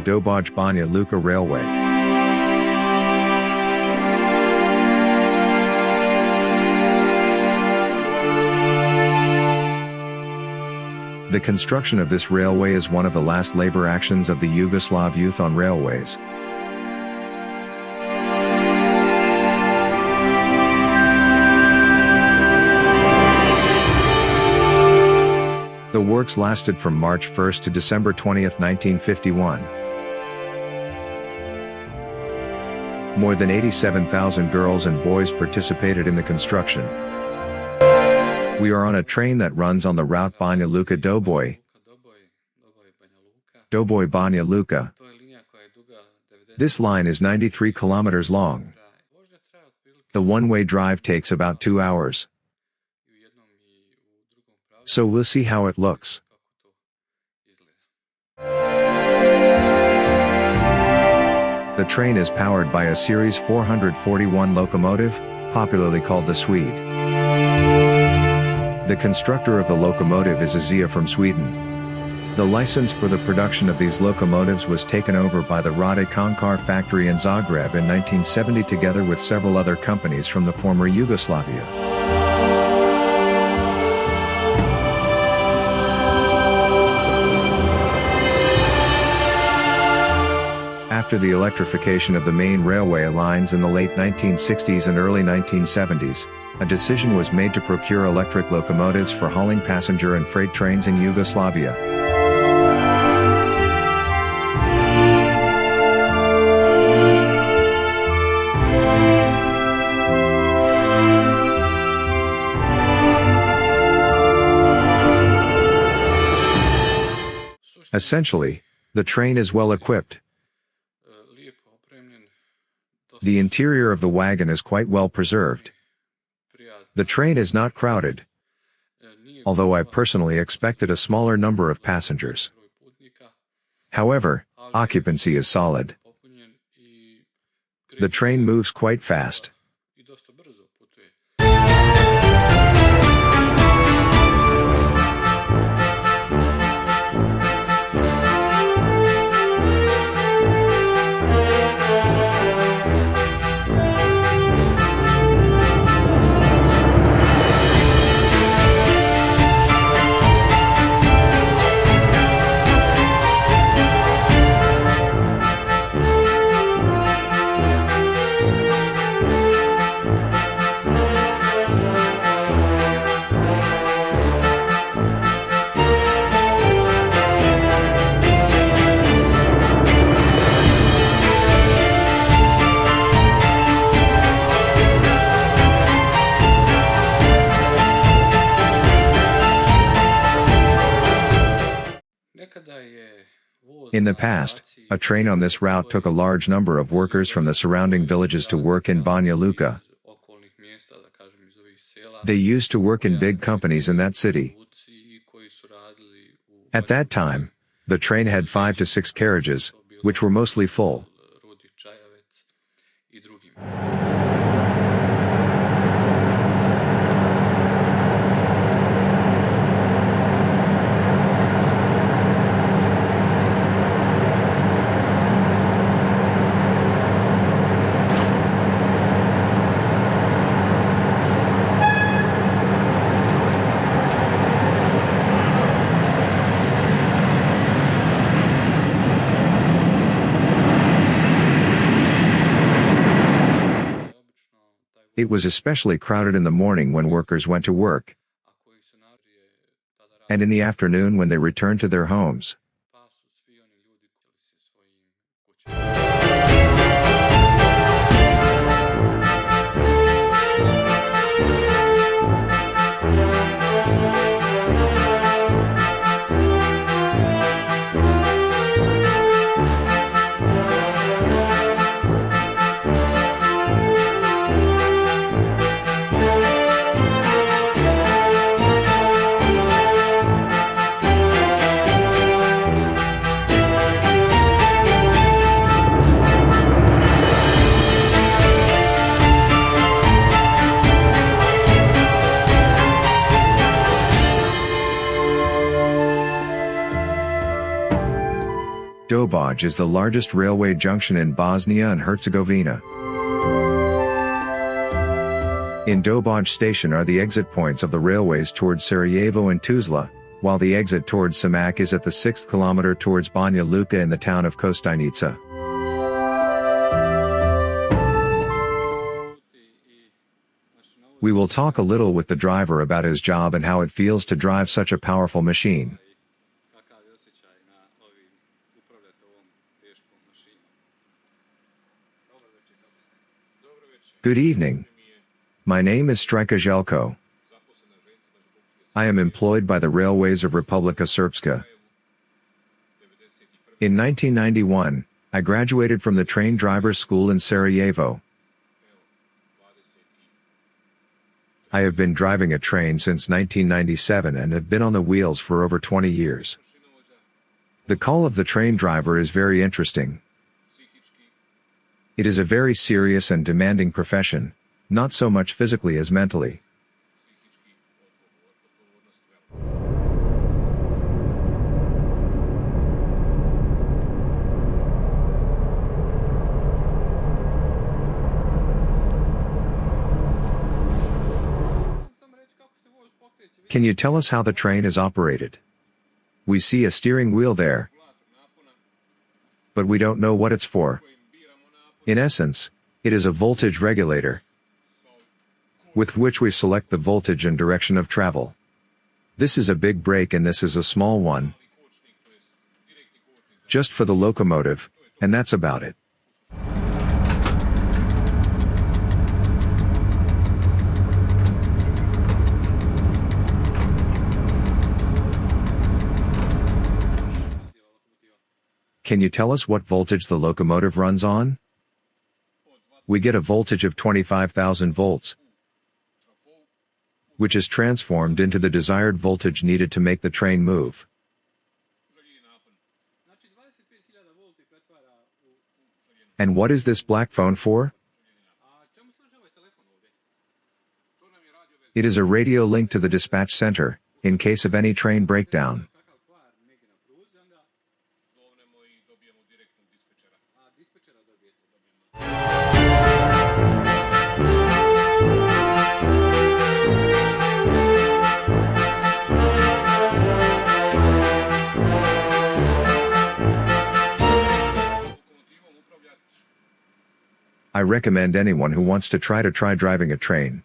Banja-Luka-Doboj Banja-Luka Railway. The construction of this railway is one of the last labor actions of the Yugoslav youth on railways. The works lasted from March 1 to December 20, 1951. More than 87,000 girls and boys participated in the construction. We are on a train that runs on the route Banja-Luka-Doboj, Doboj Banja-Luka. This line is 93 kilometers long. The one-way drive takes about 2 hours. So we'll see how it looks. The train is powered by a Series 441 locomotive, popularly called the Swede. The constructor of the locomotive is Azia from Sweden. The license for the production of these locomotives was taken over by the Rade Konkar factory in Zagreb in 1970 together with several other companies from the former Yugoslavia. After the electrification of the main railway lines in the late 1960s and early 1970s, a decision was made to procure electric locomotives for hauling passenger and freight trains in Yugoslavia. Essentially, the train is well equipped. The interior of the wagon is quite well preserved. The train is not crowded, although I personally expected a smaller number of passengers. However, occupancy is solid. The train moves quite fast. In the past, a train on this route took a large number of workers from the surrounding villages to work in Banja-Luka. They used to work in big companies in that city. At that time, the train had 5 to 6 carriages, which were mostly full. It was especially crowded in the morning when workers went to work, and in the afternoon when they returned to their homes. Doboj is the largest railway junction in Bosnia and Herzegovina. In Doboj station are the exit points of the railways towards Sarajevo and Tuzla, while the exit towards Samak is at the 6th kilometer towards Banja-Luka in the town of Kostajnica. We will talk a little with the driver about his job and how it feels to drive such a powerful machine. Good evening. My name is Strika Željko. I am employed by the railways of Republika Srpska. In 1991, I graduated from the train driver's school in Sarajevo. I have been driving a train since 1997 and have been on the wheels for over 20 years. The call of the train driver is very interesting. It is a very serious and demanding profession, not so much physically as mentally. Can you tell us how the train is operated? We see a steering wheel there, but we don't know what it's for. In essence, it is a voltage regulator, with which we select the voltage and direction of travel. This is a big brake and this is a small one, just for the locomotive, and that's about it. Can you tell us what voltage the locomotive runs on? We get a voltage of 25,000 volts, which is transformed into the desired voltage needed to make the train move. And what is this black phone for? It is a radio link to the dispatch center, in case of any train breakdown. I recommend anyone who wants to try driving a train.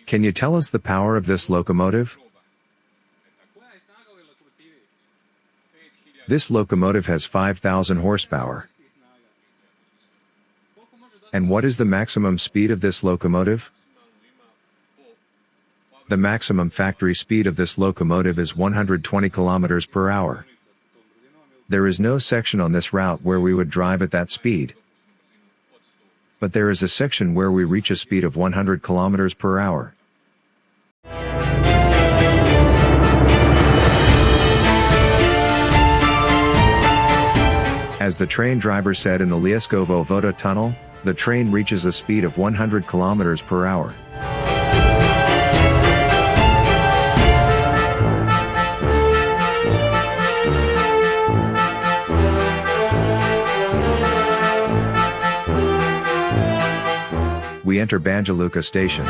Can you tell us the power of this locomotive? This locomotive has 5,000 horsepower. And what is the maximum speed of this locomotive? The maximum factory speed of this locomotive is 120 kilometers per hour. There is no section on this route where we would drive at that speed. But there is a section where we reach a speed of 100 kilometers per hour. As the train driver said in the Lieskovo Voda tunnel, the train reaches a speed of 100 kilometers per hour. We enter Banja Luka station.